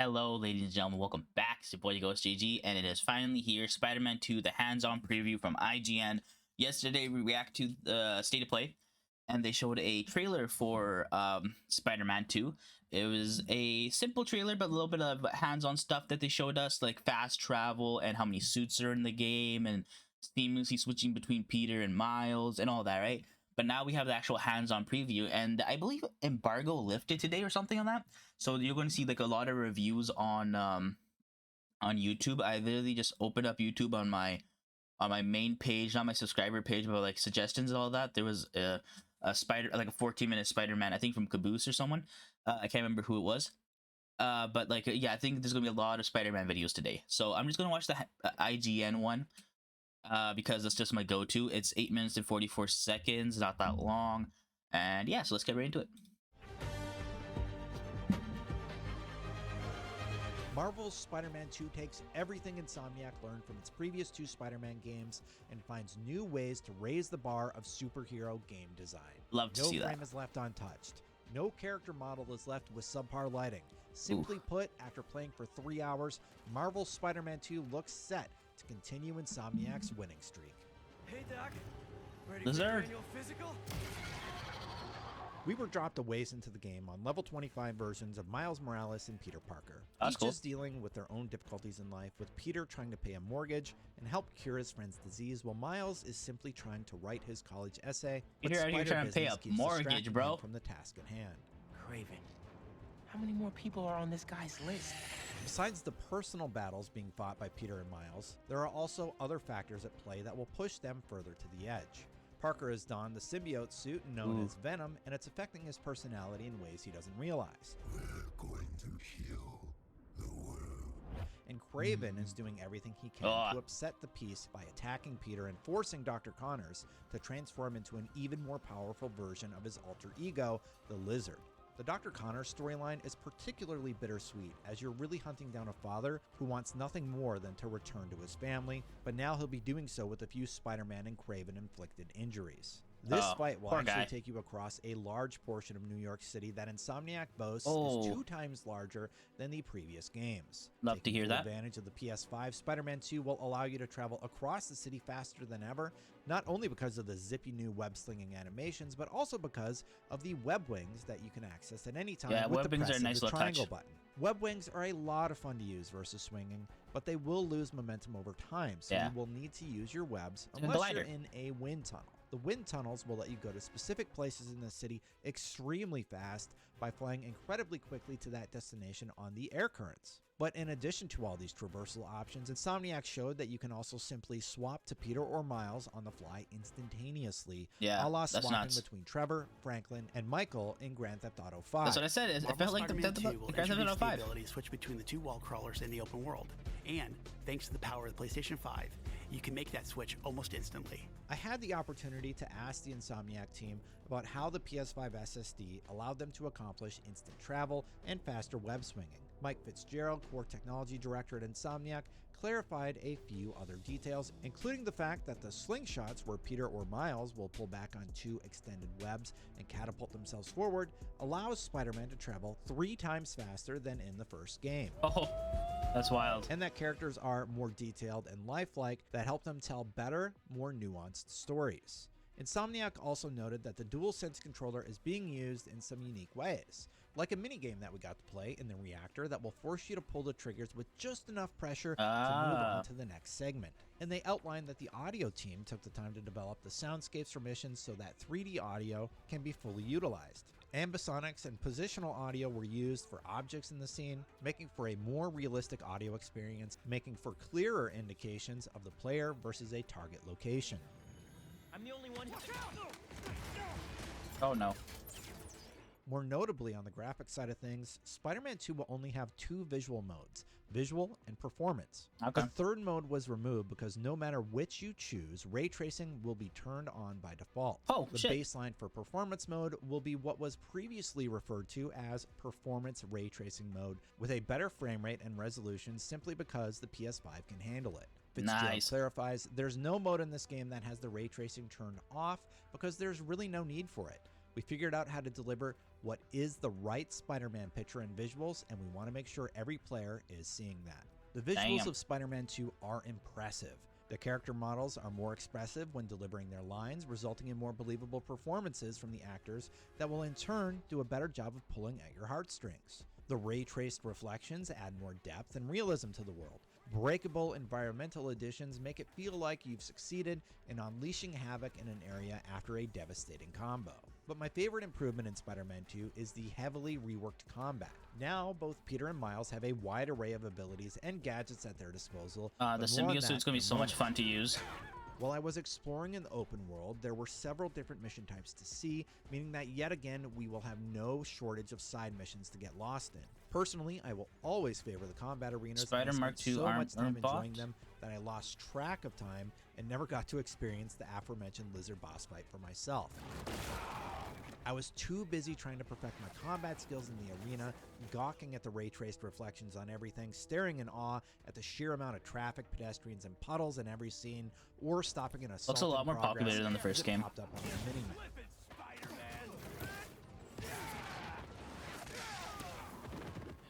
Hello, ladies and gentlemen. Welcome back. It's your boy GhostGG, and it is finally here. Spider-Man 2, the hands-on preview from IGN. Yesterday, we reacted to the State of Play, and they showed a trailer for Spider-Man 2. It was a simple trailer, but a little bit of hands-on stuff that they showed us, like fast travel and how many suits are in the game, and seamlessly switching between Peter and Miles, and all that, right? But now we have the actual hands-on preview, and I believe embargo lifted today or something on that. So you're going to see like a lot of reviews on YouTube. I literally just opened up YouTube on my main page, not my subscriber page, but like suggestions and all that. There was a spider, like a 14-minute Spider-Man, I think from Caboose or someone. I can't remember who it was. But like yeah, I think there's gonna be a lot of Spider-Man videos today. So I'm just gonna watch the IGN one. Because that's just my go-to. It's 8 minutes and 44 seconds, not that long. And yeah, so let's get right into it. Marvel's Spider-Man 2 takes everything Insomniac learned from its previous two Spider-Man games and finds new ways to raise the bar of superhero game design. Love to see that. No frame is left untouched. No character model is left with subpar lighting. Simply put, after playing for 3 hours, Marvel's Spider-Man 2 looks set to continue Insomniac's winning streak. Hey Doc, ready for your annual physical? We were dropped a ways into the game on level 25 versions of Miles Morales and Peter Parker. That's each cool. is dealing with their own difficulties in life, with Peter trying to pay a mortgage and help cure his friend's disease, while Miles is simply trying to write his college essay. Peter out here trying to pay a mortgage, bro. From the task at hand. Craven, how many more people are on this guy's list? Besides the personal battles being fought by Peter and Miles, there are also other factors at play that will push them further to the edge. Parker has donned the symbiote suit known as Venom, and it's affecting his personality in ways he doesn't realize. We're going to heal the world. And Craven is doing everything he can to upset the peace by attacking Peter and forcing Dr. Connors to transform into an even more powerful version of his alter ego, the Lizard. The Dr. Connors storyline is particularly bittersweet, as you're really hunting down a father who wants nothing more than to return to his family, but now he'll be doing so with a few Spider-Man and Craven inflicted injuries. This fight will actually take you across a large portion of New York City that Insomniac boasts is 2 times larger than the previous games. Love to hear that. Taking advantage of the PS5, Spider-Man 2 will allow you to travel across the city faster than ever, not only because of the zippy new web-slinging animations, but also because of the web wings that you can access at any time with the press of the triangle button. Web wings are a lot of fun to use versus swinging, but they will lose momentum over time, so you will need to use your webs unless you're in a wind tunnel. The wind tunnels will let you go to specific places in the city extremely fast by flying incredibly quickly to that destination on the air currents. But in addition to all these traversal options, Insomniac showed that you can also simply swap to Peter or Miles on the fly instantaneously, a la swapping between Trevor, Franklin, and Michael in Grand Theft Auto 5. That's what I said. It felt like the Grand Theft Auto 5. The ability to switch between the 2 wall crawlers in the open world. And thanks to the power of the PlayStation 5, you can make that switch almost instantly. I had the opportunity to ask the Insomniac team about how the PS5 SSD allowed them to accomplish instant travel and faster web swinging. Mike Fitzgerald, core technology director at Insomniac, clarified a few other details, including the fact that the slingshots where Peter or Miles will pull back on 2 extended webs and catapult themselves forward allows Spider-Man to travel 3 times faster than in the first game. Oh, that's wild. And that characters are more detailed and lifelike that help them tell better, more nuanced stories. Insomniac also noted that the DualSense controller is being used in some unique ways, like a minigame that we got to play in the reactor that will force you to pull the triggers with just enough pressure to move on to the next segment. And they outlined that the audio team took the time to develop the soundscapes for missions so that 3D audio can be fully utilized. Ambisonics and positional audio were used for objects in the scene, making for a more realistic audio experience, making for clearer indications of the player versus a target location. I'm the only one. Oh no. More notably, on the graphic side of things, Spider-Man 2 will only have 2 visual modes, visual and performance. Okay. The third mode was removed because no matter which you choose, ray tracing will be turned on by default. The baseline for performance mode will be what was previously referred to as performance ray tracing mode, with a better frame rate and resolution simply because the PS5 can handle it. Fitzgerald clarifies, there's no mode in this game that has the ray tracing turned off because there's really no need for it. We figured out how to deliver what is the right Spider-Man picture and visuals, and we want to make sure every player is seeing that. The visuals Damn. of Spider-Man 2 are impressive. The character models are more expressive when delivering their lines, resulting in more believable performances from the actors that will in turn do a better job of pulling at your heartstrings. The ray-traced reflections add more depth and realism to the world. Breakable environmental additions make it feel like you've succeeded in unleashing havoc in an area after a devastating combo. But my favorite improvement in Spider-Man 2 is the heavily reworked combat. Now, both Peter and Miles have a wide array of abilities and gadgets at their disposal. The but more on symbiote that suit's gonna be in a so much moment. fun to use. While I was exploring in the open world, there were several different mission types to see, meaning that yet again we will have no shortage of side missions to get lost in. Personally, I will always favor the combat arenas. and I Spider Mark spent II so arm much time enjoying bot. them that I lost track of time and never got to experience the aforementioned lizard boss fight for myself. I was too busy trying to perfect my combat skills in the arena, gawking at the ray-traced reflections on everything, staring in awe at the sheer amount of traffic, pedestrians, and puddles in every scene, or stopping an assault. Looks a lot more progress popular than the as first it game. popped up on the minimap.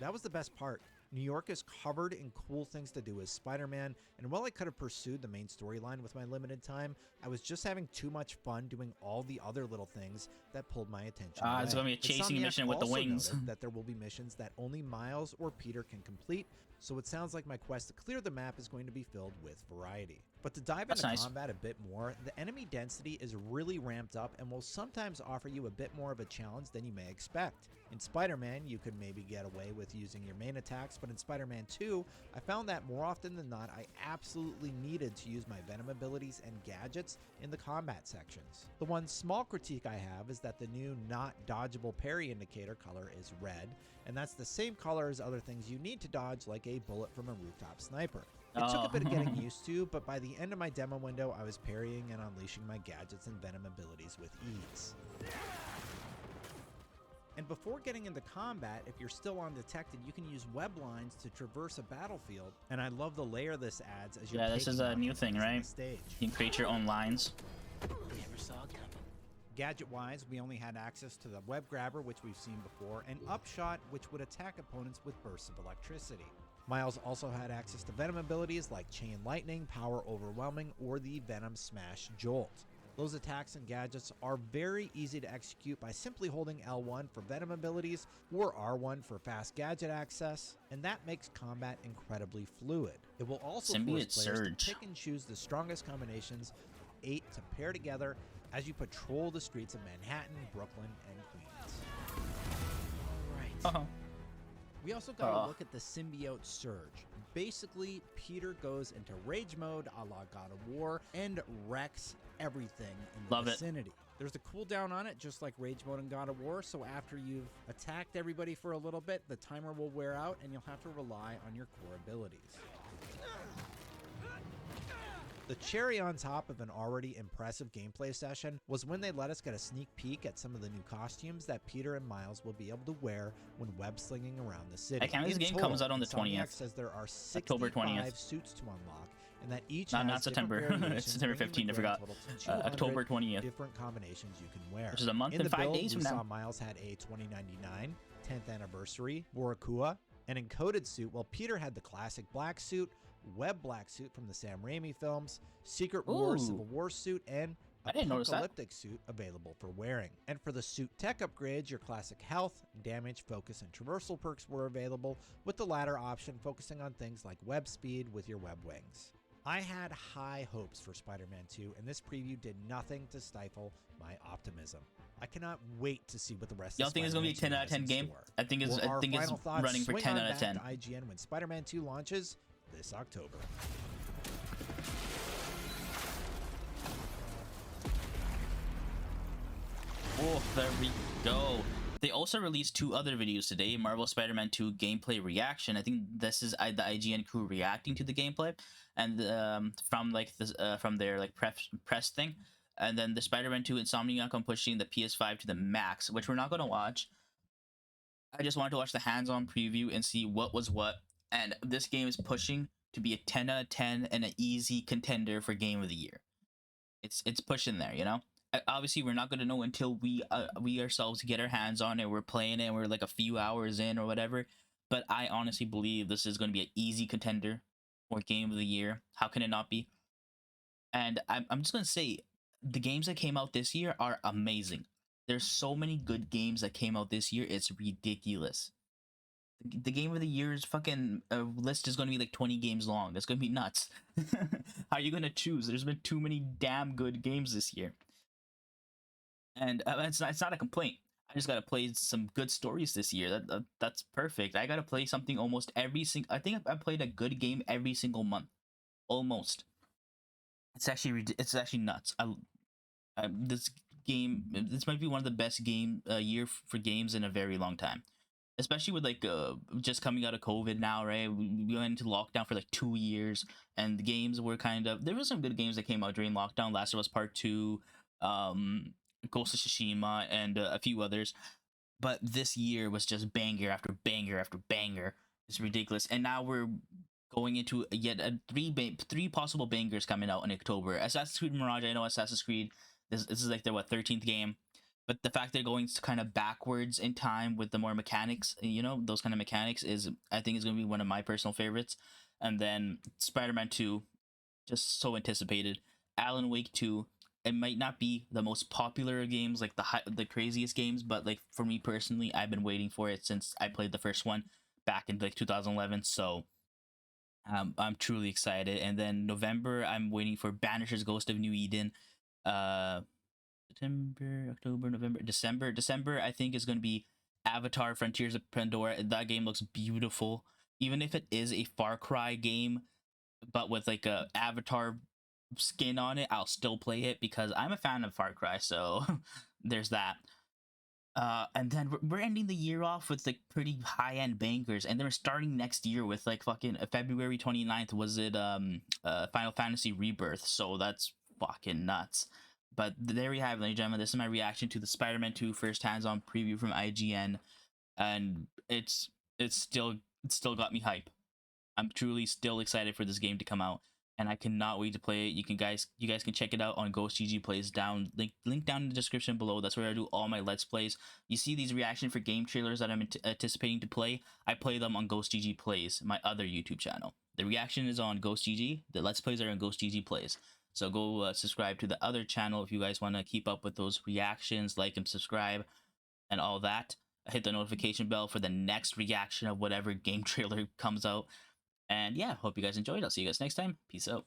That was the best part. New York is covered in cool things to do as Spider-Man, and while I could have pursued the main storyline with my limited time, I was just having too much fun doing all the other little things that pulled my attention away. It's gonna be a chasing Insomniac mission with the also wings. noted that there will be missions that only Miles or Peter can complete, so it sounds like my quest to clear the map is going to be filled with variety. But to dive That's into nice. combat a bit more, the enemy density is really ramped up and will sometimes offer you a bit more of a challenge than you may expect. In Spider-Man, you could maybe get away with using your main attacks, but in Spider-Man 2, I found that more often than not, I absolutely needed to use my Venom abilities and gadgets in the combat sections. The one small critique I have is that the new not dodgeable parry indicator color is red, and that's the same color as other things you need to dodge, like a bullet from a rooftop sniper. It took a bit of getting used to, but by the end of my demo window, I was parrying and unleashing my gadgets and Venom abilities with ease. And before getting into combat, if you're still undetected, you can use web lines to traverse a battlefield. And I love the layer this adds as you're Yeah, this is taking a on new things thing, on the right? stage. You can create your own lines. Never saw it coming. Gadget-wise, we only had access to the web grabber, which we've seen before, and upshot, which would attack opponents with bursts of electricity. Miles also had access to Venom abilities like Chain Lightning, Power Overwhelming, or the Venom Smash Jolt. Those attacks and gadgets are very easy to execute by simply holding L1 for Venom abilities or R1 for fast gadget access, and that makes combat incredibly fluid. It will also Symbiote force players Surge. to pick and choose the strongest combinations of 8 to pair together as you patrol the streets of Manhattan, Brooklyn, and Queens. All right. We also got a look at the symbiote surge. Basically, Peter goes into rage mode a la God of War and wrecks everything in the Love it. vicinity. There's a cooldown on it, just like rage mode in God of War, so after you've attacked everybody for a little bit, the timer will wear out and you'll have to rely on your core abilities. The cherry on top of an already impressive gameplay session was when they let us get a sneak peek at some of the new costumes that Peter and Miles will be able to wear when web slinging around the city. I can't believe In this game total, comes out on the Insomniac 20th. says there are October 20th. 65 suits to unlock, and that each Not has September. different It's variations, September bringing the 15th, I grand forgot. total to 200 October 20th. different combinations you can wear. Which is a month In and the 5 build, days we from saw now. Miles had a 2099 10th anniversary Borakua, an encoded suit, while Peter had the classic black suit, web black suit from the Sam Raimi films, Secret War Ooh. Civil War suit, and I didn't notice that. apocalyptic suit available for wearing. And for the suit tech upgrades, your classic health, damage, focus, and traversal perks were available, with the latter option focusing on things like web speed with your web wings. I had high hopes for Spider-Man 2, and this preview did nothing to stifle my optimism. I cannot wait to see what the rest Y'all of think it's gonna be a 10 out of 10 game? I think it's For our final thoughts, running for swing 10 on out of back 10. to IGN when Spider-Man 2 launches this October. Oh, there we go. They also released 2 other videos today. Marvel Spider-Man 2 gameplay reaction. I think this is the IGN crew reacting to the gameplay, and from like this from their like press thing, and then the Spider-Man 2 Insomniac on pushing the PS5 to the max, which we're not gonna watch. I just wanted to watch the hands-on preview and see what was what, and this game is pushing to be a 10 out of 10 and an easy contender for Game of the Year. It's pushing there, you know. Obviously we're not gonna know until we ourselves get our hands on it. We're playing it and we're like a few hours in or whatever. But I honestly believe this is gonna be an easy contender for game of the year. How can it not be? And I'm just gonna say the games that came out this year are amazing. There's so many good games that came out this year. It's ridiculous. The game of the year's fucking list is going to be like 20 games long. It's going to be nuts. How are you going to choose? There's been too many damn good games this year. And it's not a complaint. I just got to play some good stories this year. That's perfect. I got to play something almost every single... I think I played a good game every single month. Almost. It's actually nuts. This game... This might be one of the best year for games in a very long time. Especially with like just coming out of COVID now, right? We went into lockdown for like 2 years, and the games were kind of... There were some good games that came out during lockdown. Last of Us Part 2, Ghost of Tsushima, and a few others. But this year was just banger after banger after banger. It's ridiculous. And now we're going into yet three possible bangers coming out in October. Assassin's Creed Mirage. I know Assassin's Creed. This is like their 13th game. But the fact they're going kind of backwards in time with the more mechanics, those kind of mechanics I think is going to be one of my personal favorites. And then Spider-Man 2, just so anticipated. Alan Wake 2, it might not be the most popular games, like the craziest games, but like for me personally, I've been waiting for it since I played the first one back in like 2011. So I'm truly excited. And then November, I'm waiting for Banisher's Ghost of New Eden. September, October, November, December. December, I think, is going to be Avatar Frontiers of Pandora. That game looks beautiful. Even if it is a Far Cry game, but with like a Avatar skin on it, I'll still play it because I'm a fan of Far Cry, so there's that. And then we're ending the year off with like pretty high-end bangers, and then we're starting next year with like fucking February 29th, was it Final Fantasy Rebirth, so that's fucking nuts. But there we have it, ladies and gentlemen. This is my reaction to the Spider-Man 2 first hands-on preview from IGN, and it's still got me hype. I'm truly still excited for this game to come out, and I cannot wait to play it. You guys can check it out on GhostGG Plays down. Link down in the description below. That's where I do all my Let's Plays. You see these reaction for game trailers that I'm anticipating to play. I play them on GhostGG Plays, my other YouTube channel. The reaction is on GhostGG. The Let's Plays are on GhostGG Plays. So go subscribe to the other channel if you guys want to keep up with those reactions, like and subscribe and all that. Hit the notification bell for the next reaction of whatever game trailer comes out. And yeah, hope you guys enjoyed. I'll see you guys next time. Peace out.